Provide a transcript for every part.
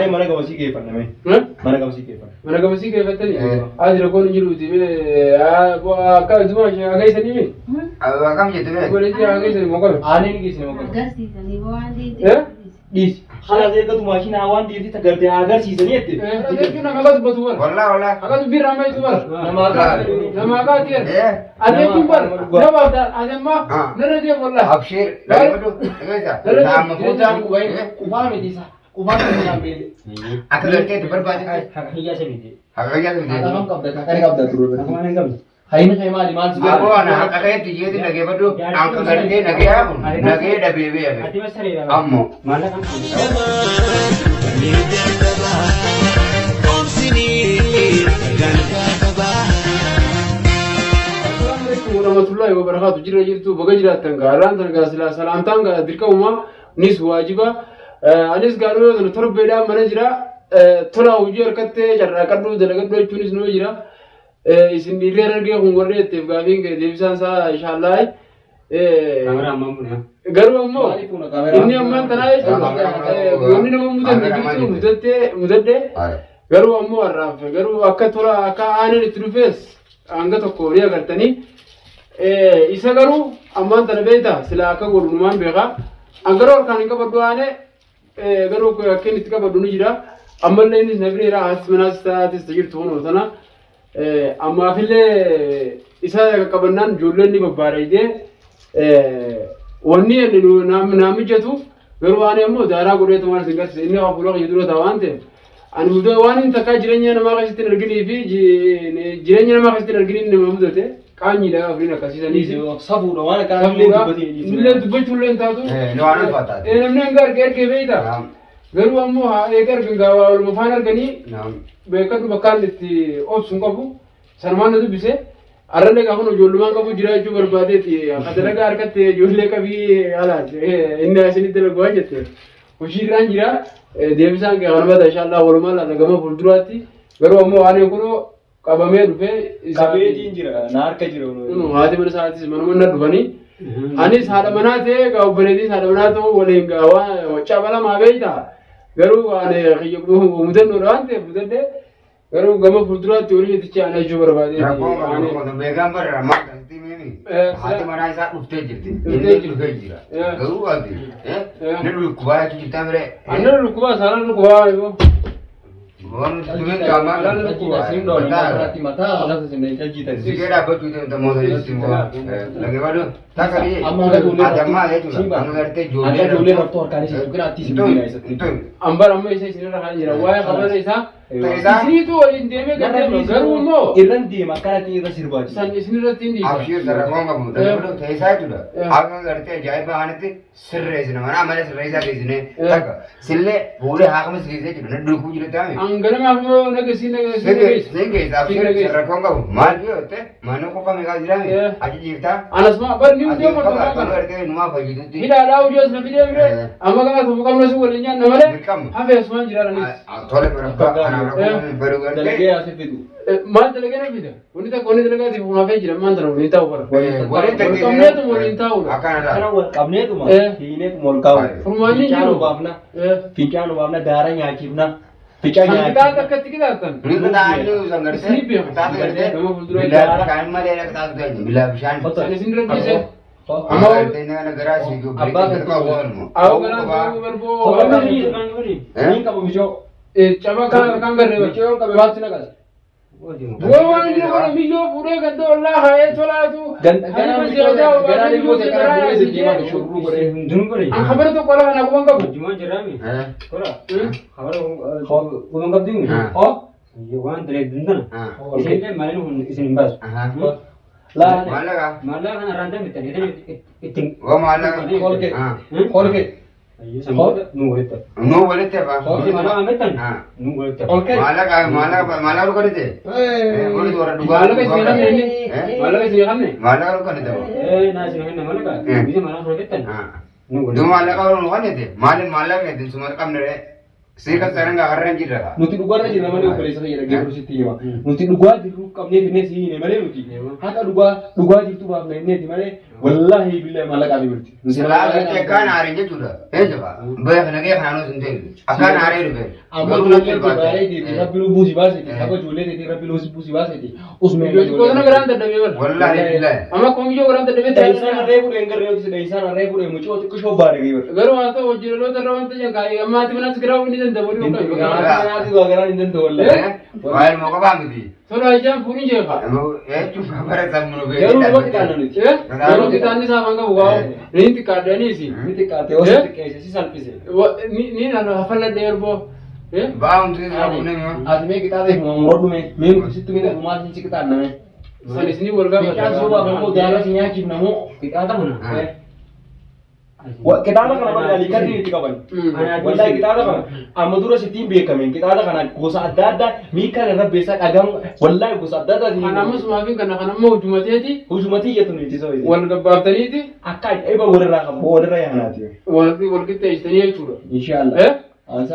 Maane mana gawasii geeffanname. Mana gawasii geeffanne. Mana gawasii geeffattanii adii rakkoon hin jiruuti akka dhuma hageessanii mi? Akkam jettu mee? Goleetii hageessanii moqame. Aaneen geessine moqame. Agarsiisanii waan dhiitii. Dhiisi. Haala eeggatu maashinaa waan dhiirti agartee agarsiisanii jetti. Jechuun akka dubbatu bara. Wallaa. Akka dubbii raamaa jiru bara. Namaa kaa tiyan. Adeemtu bara. Namaa taa adeemaa. Nana deemu wallaa. Abshir. Gaafadhu. Egaa taa'amma fuutaan Qubaa miti isaa. Qubaa miti isaa beele. akka garteetti barbaade. Haka hiyyaa sabiti. Akka gayyaa Haka sabiti. kam qabda kakari qabda turre. Haka maal hin qabne. Hayni kee maali maal si Aboo ana akka gaheetti jeeti nageeffadhu. Akka gartee nagee haamu. Nagee dhabeebee hafe. Ati masareera. Ammoo. Maallaqa kan warahmatullahi wabarakatuh jira jirtu baga jiraattan gaarraan tan gaasila salaamtaan ga dirqama nis waajiba anis gaaroo tan torbeedha mana jira tola hojii harkatte carraaqadhu dalagadhu jechuunis noo jira isin dhiirri argee kun warreetteef gaafiin kee deebisaan isaa inshaallah kamera ammaa muna. garuu ammoo inni ammaan tanaa jechuudha wanni nama mudadde garuu ammoo har'aaf garuu akka tola akka aanan itti dhufees hanga tokko ni agartanii isa garuu ammaan tana beektaa sila akka godhunumaan beekaa angaroo harkaan hin qabadhu aane garuu akka inni itti qabadhu ni jira ammallee innis nagreera haas manaas taatis jirtu hunoo tana ammaafillee isa qaqqabannaan ijoolleen ni babbaadhaydee wanni naamijjatu garuu aane ammoo daaraa godheetu waan isin garsiise inni hafuula qiyya dura ta'a waan ta'eef ani mudee waan inni takkaa jireenya namaa keessatti hin arginii fi jireenya namaa keessatti hin arginiin nama mudate qaanyiidha afriin akkasiisanii safuudha waan akkanaa illee dubbachuullee hin taatu Waan ulfaataati. namni hanga ergee beeyta garuu ammoo haa eega argan gaawaa waluma faan arganii beekadhu bakkaan itti obsuun qabu sanumaan na dubbise arralee gaafa ijoollumaan qabu jiraachuu barbaadeeti akka dalagaa harkatti ijoollee qabii alaati inni asinitti dalagu waan jette hojii jira deebisaan qeeqalmata inshaallah walumaa laata gama fuulduraatti garuu ammoo waan kunoo qabamee dhufee qabeetiin jira na harka jira haati mana isaatis manuma na dhufanii anis haadha manaa ta'e gaa obboleettis haadha manaa ta'uu waliin gaa waan waccaa balamaa beeyta garuu waan mudannoodha waan ta'eef mudadde garuu gama fuulduraatti olii itichi ana jechuu barbaade beekaan barra maal kanatti mimi haati manaa isaa dhuftee jirti inni dhufee jira garuu ati ni dhukkubaa jechuun jirtaa bire anna dhukkubaa saala dhukkubaa yoo waan dhufee qaamaa saala dhukkubaa sikee dhaabbachuu ta'e moota jechuun lagee baaduu takkali adammaa jechuudha amma gartee ijoollee raftoo harkaan isa yookiin atti isin bira isa ambar amma isa isinirra kan jira waa'ee qabana isaa isiniitu waliin deemee garuu immoo irran deema akkanatti irra sirbaati san isinirratti hin dhiisa abshir sarrafoon qabu dhaabuu teessaa jechuudha akka gartee ajaa'iba kanatti sirreessina mana malee sirreessaa geessine takka sillee fuulee haaqamas geessee jechuudha na dhulkuu jira taa'ame anganamaaf immoo sin geessa abshir sarrafoon qabu maal yoo ta'e mana qofa meeqaa jiraame achi jiiftaa anasuma bar ni ati akka gartee numaa fayyitutti hidhaadhaa hojii as na fidee bire amma kana tokko qabna si waliin nyaanna malee hafee asumaan jiraatanis tole bara dalagee asii fidu maal dalagee na fida wanni takka wanni dalagaatiif hafee jira maan tana waliin taa'u bara qabneetuma waliin taa'udha kana wal qabneetuma hiineetuma wal kaa'u furmaanni fincaan jiru obaafna fincaan obaafna daara nyaachiifna fincaan sanqitaa nyaachiifna takkatti qixaattan ni kutaanni sangartee Isni beeku. kutaatu gartee Nama fuuldura bilaa bishaan malee na kutaatu ta'e bilaa bishaan san isin irra dhiise amma gartee na garaa siiguu Abbaa bilikii kan qabu walmo awo garaa ta'uu barboo Niin qabu mijoo caba kan garree mijoo qabe baatti naqas Bukan orang ini orang mijo pura kata Allah hai tolatu. ganaa ganaa moote kana bu'ee deemaa jiru shurruu godhee Dunu bari. Ang khabar tu kalau anak bukan kamu. Jumaan jirami. Kola. Eh? Khabar uang kabding. oo Waan direct dindana. Isin malee hun isin bas. laa Mallaqa Malah kan randa bitan itin. oo mallaqa kolke kolke Sampai nunggu itu. nuu walitti hafaa Isin malah ametan. Nunggu itu. kolke mallaqa lu kadhite walitti warra Malah ke sini kan dhugaa ini. Malah ke sini kan ini. mallaqa lu kadhite Nasi mana malah kan? Bisa malah ametan. Nunggu. du mallaqa lu kadhite maaliif mallaqa keetiin suma qabne seeqa saranga harreen jirra nuti dhugaarra jirra malee obboleessa fayyada geeru sitti hima nuti dhugaa jirru qabnee finne si hine malee nuti haqa dhugaa jirtu baafna hinneeti malee والله بالله ما لك على بيرتي سلام كان عارين جدولا ايه جبا بيخ نجي خانو سنتين اكان عارين ربي أما تقول لك الباري دي ربي لو بوزي باسي أبغى جولة دي ربي لو بوزي باسي دي उसमें को ना ग्रांड दबे वर والله بالله अमा कौन जो ग्रांड दबे इंसान रहे पूरे एंकर रहे उसे इंसान रहे पूरे मुझे वो कुछ हो बारे गई वर गरो आता वो जिरो तो रवन तो जगह अमा ती मना ग्राउ नहीं दंदा बोली यार तो अगर इंजन तो ले वायर मोका बांगदी थोड़ा जम पूरी जेफा ए चुप खबर सब मनो बे यार वो क्या नहीं ये गरो की तानी सा मांगा हुआ नहीं ती काट नहीं सी मित्र काटे वो कैसे सी साल पीछे वो नहीं ना हफला देर वो ये बाउंड से आपने आज मैं किताब देख रोड में मैं किसी तुम्हें घुमा दी किताब ना मैं सनी सनी बोल गया क्या सुबह हमको ध्यान से यहाँ की नमो किताब था ना वो किताब का नाम है लिखा नहीं थी कबन वल्ला किताब का अमदुरा से तीन बेक में किताब का नाम गोसा अद्दा मी का रब बेसा अगम वल्ला गोसा अद्दा दी انا مش ما فين كنا خنا مو جمتي हुजमती ये तो नहीं थी सोई ولا قبرتني دي अक्का ए बा वर रहा बोल रहा है ना थी ولا كنت تشتري चूड़ा इंशाल्लाह ايه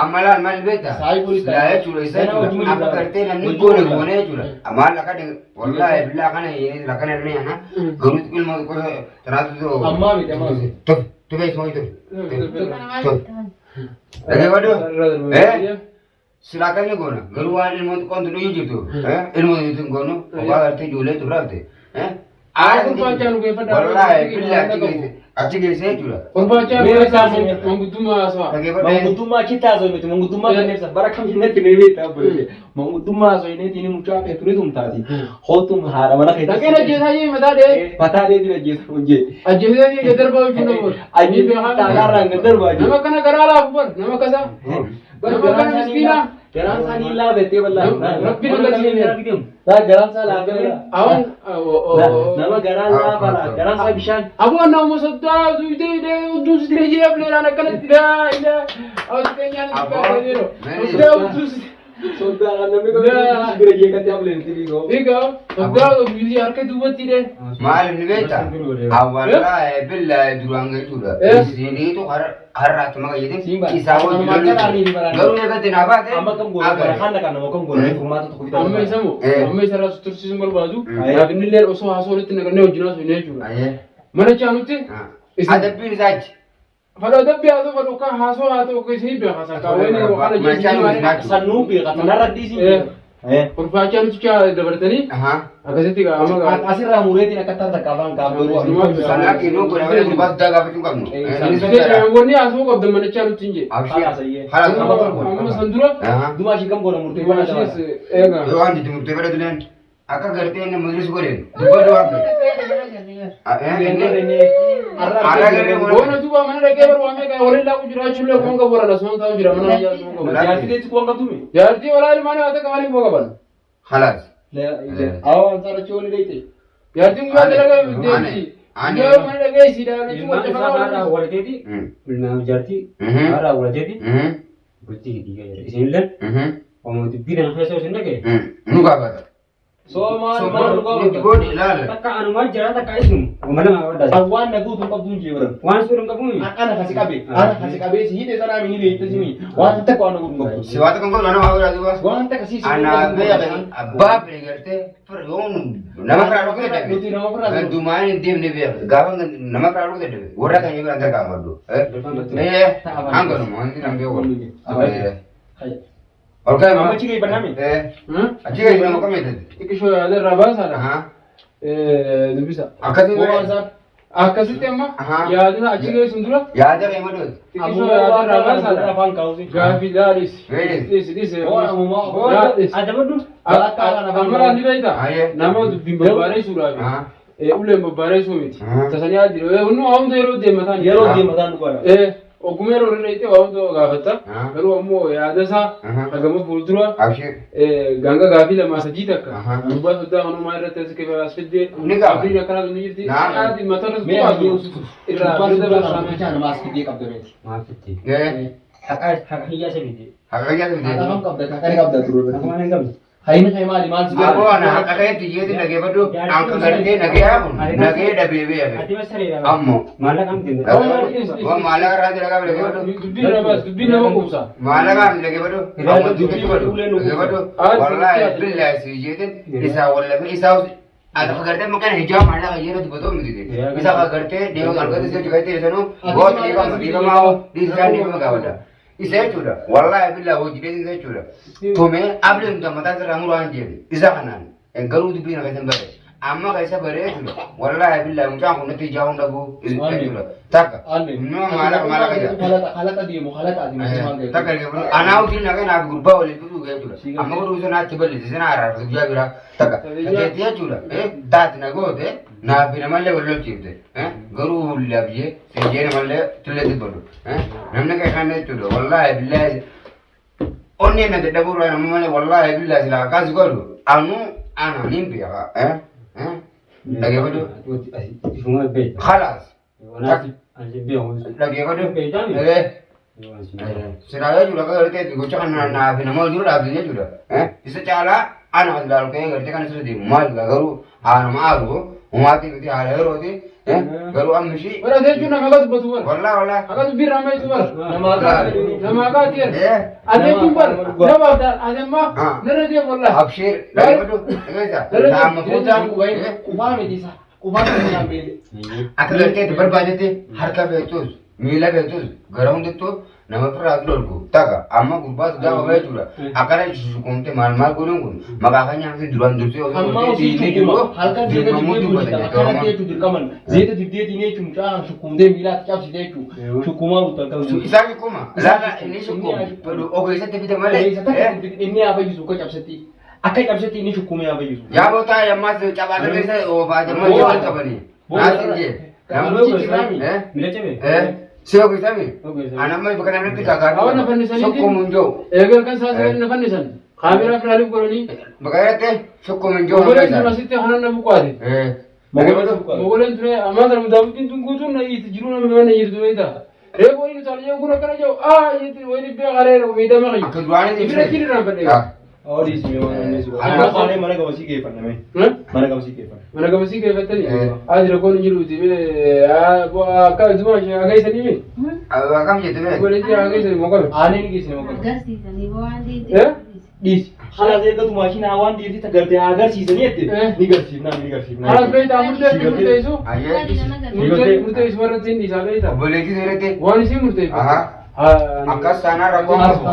अमल अमल बेटा साई पुलिस लाए चूड़ा इसे आप करते ना नहीं बोले बोले चूड़ा अमल लगा दे वल्ला बिल्ला का नहीं ये लगा नहीं है ना गुरुत के मत को तना तो अम्मा भी अम्मा भी तो वे सोई तो लगे वाडो eh silakan ni gono garuan ilmu kon tu yuji tu ilmu itu gono apa arti jule tu berarti aku pacar gue pada wallahi billahi acik se jula और pacar gue sama mengutuma aswa mengutuma kita so itu mengutuma kan ni barak kami ni tidak beta boleh mengutuma so ini tini muncul apa itu tum tadi ho tum hara mana kita tapi na jesa ye mata de dia jesa mujhe ajesa ye gedar bawa cuna bor aji tagar rang gedar bawa nama kana garala ऊपर nama kasa nama kana miskina geran sa nila bete balla rabbi na kasi ne ता geran sa la gela awan nama geran sa bala geran sa bishan abu na musabda zuide de udus de je apne rana kana tira ila aw kenya ni ka dero usda udus सोदा करने में कोई ग्रे ये करते आप लेने की को ठीक है सबदा मिली यार के दुबती रे mal ni beta awalla billahi durang itu dah sini tu har rat maka yede isawo garu ya kate na ba de amma kam gol kan kan mo kam gol fuma to ko amme samu amme sara sutur simbol bazu ya binille oso hasolit ne ne ojina so ne jura mana chanuti ada pin zaj فلو دبي هذا فلو كان حاسو هذا كيسي بيخسر كوين وقال جيسي سنو بيخسر نردي سي kurfaacha nuti cha dabartani akasitti ama asirra mureetiin akka takkafan kaafdoo sana kino ko nawe ko bas daga fitu kamno woni aso ko damana cha nuti nje hala amma sandura duma shi kam ko murte bana shi ega yo andi murte bana dunen aka garte ne majlis gore duba do ape wona duba mana da kebar wa me ka wala la ku jira chulle ko nga bora la son ta jira mana ya yarti de ko nga tumi yarti wala al mane ata kamali boga ban خلاص aw ansar choli deite yarti mu ya daga deiti yo mana da gai sida ne tu mana sama wala deiti na yarti ara wala deiti buti diga ya isinlen omo tu bidan khasa usin lage nuga ba so man go ni la takka anu ma jara takka isum mana ma wada awan nagu tu kabun jewran wan surum kabun ana kasi kabe si hide sana mini be tazimi wan ta ko anu kabun siwata kan ko na ma wala duwa wan ta kasi ana be ya abba be garte पर yon nama karo ke de nuti nama pra du mai dim ne be gawan nama karo ke de ora kan yura andar ka mardu ne angano mo andi nambe wo और क्या मामा जी के बनामी अच्छी गई ना कम है एक शो याद रबा सारा हां दुबिसा आकाशी वो सर आकाशी ते अम्मा याद ना अच्छी गई सुंदरा याद है मत एक शो याद रबा सारा फान काउसी गाफिलारिस दिस वो अम्मा वो ada bedu amara ni baita nama bimba bare sura ule mbare sumiti tasani adiro unu awndo yero de matan ko okumero rete awndo gafata garu ammo yadasa agama fuldura ganga gafila masajita ka duba sudda anu mairate ke asfide abina kana dunirti adi mataras me ayi irra bada sama chana maskidi kabdore maskidi hak hiya se bide hakaya se bide kam kabda turu mana ngam hain khai mali man se abo na hakaya ti yedi lage badu angka garte nage amu nage dabe be ati masari ammo mala kam din wo mala raj laga lage badu dubbi na kumsa mala ga lage badu ammo dubbi badu lage badu wallahi billahi si yedi isa wala isa Ada kerja mungkin hijau mana kayak gitu betul begitu. Bisa kerja dia kalau kerja juga itu sana, buat dia mau di sana dia mau kawan. Isai sudah, wallahi billah wajib dia isai sudah. Tume abli untuk mata terang ruang dia. Isa kanan, engkau itu pina kayak sembari. Amma kayak sembari sudah. Wallahi billah macam aku nanti jauh dagu isai sudah. Tak, no malah kayak. Khalat tadi mau khalat tadi. Tak kayak. Anak udah nak nak gurba oleh itu juga sudah. Amma udah nak coba di sana arah kerja bira. Tak, dia sudah. Tak nak go deh. Na pina malle bollo chipte garu labje sejene malle tulete bodu namne kay khane tudo wallahi billahi onni na de daburu na malle wallahi billahi la kas godu anu ana nimbi ya lagi bodu Sungai be. khalas Aji be on. lagi bodu Be jami. siraya juga ka rete go chana na pina mal duru labje juga isa chala ana dal kay garte kan sudi mal garu ana maru umati biti ala rodi garu amshi Wala deh cuna kagat betul. wallahi Kagat bir ramai tu bar. Nama kagat dia. eh Ada kumpul. Nama ada. Ada mah. Nere dia bola. abshir lagi bodu gaisa Nama puta Kufa me disa. Kufa me na be. Akka gartee barbaadate harka beektus miila beektus gara hundettu nama firraa dhorku taga amma gurbaas gaafa beektuudha akkana shukumte maal maal godhan kun maqaa kan nyaamte duraan dursee osoo Amma gootee usi diinee chukuma jiru halkan zeta dirqamuu dibdee bulchita dubbatan akkana jechuudha. ta'etu dirqaman zeta dibdee diinee chumchaa shukumdee miilaatti cabsite jechuu shukumaa utalqabu. Isaa shukuma laala inni shukum fedhu ogeessatti fide malee Inni yaa fayyisu akka cabsatti akka cabsatti inni shukumee yaa fayyisu. yaabotaa yammaas cabaasa keessa oofaa jamma jawal qabanii naasin jee Namichi kiraami. Mila cebe. si ogeessami anamma bakka namatti Awwan kakaatuu afaan isaaniitiin. shukkumun joo Eegal kan saa sagalee nafan isan. Kaamera filaalif godhanii. bakka irratti shukkumun joo Mogoleen sun asitti hanan nama buqaate. Mogoleen Mogoleen ture ammaa kana daawwitiin tun guutuun na itti jiru nama mana jirtu wayita. Reefoo inni taalee kun akkana jiru itti wayini bee qareera miidhama qabu. akka duraanii Ibira jiri raanfadhe. Oris me wana nesu. Amma kane mana ga wasi ke fanna me. Mana ga wasi ke fanna. Mana gamasii keeffattanii adira koon jiruuti akka duma hageessanii mi akkam jette bee goleetii hageessanii moqame Aane ni gisne mo. Agarsiisanii waan Dis. Hala de ga tu mashina wan di ta garte agar season yette. Ni garsiifna ni garsiifna. halas beeytaa murteessu ayyee murteessu warratti hin dhiisaa beeytaa obboleettii seerete waan isiin murteessu akkas taanaan rakkoo qabu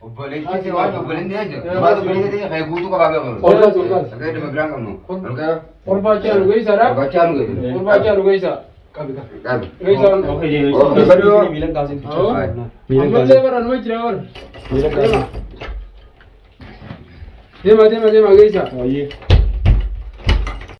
obboleettii waan obboleettii jechuudha waan obboleettii ta'e kan guutuu qabaa qabu Olkaas, olkaas. akka edema biraan qabnu olkaa Orbaachaa dhugeessaadha. bakachaa nu geessu Orbaachaa dhugeessaa. qabi Dhugeessaa. Oke je. Badoo. Milan kasin. Ammallee baraan ma jira wal. Milan kasin. Deema geessaa. Oye.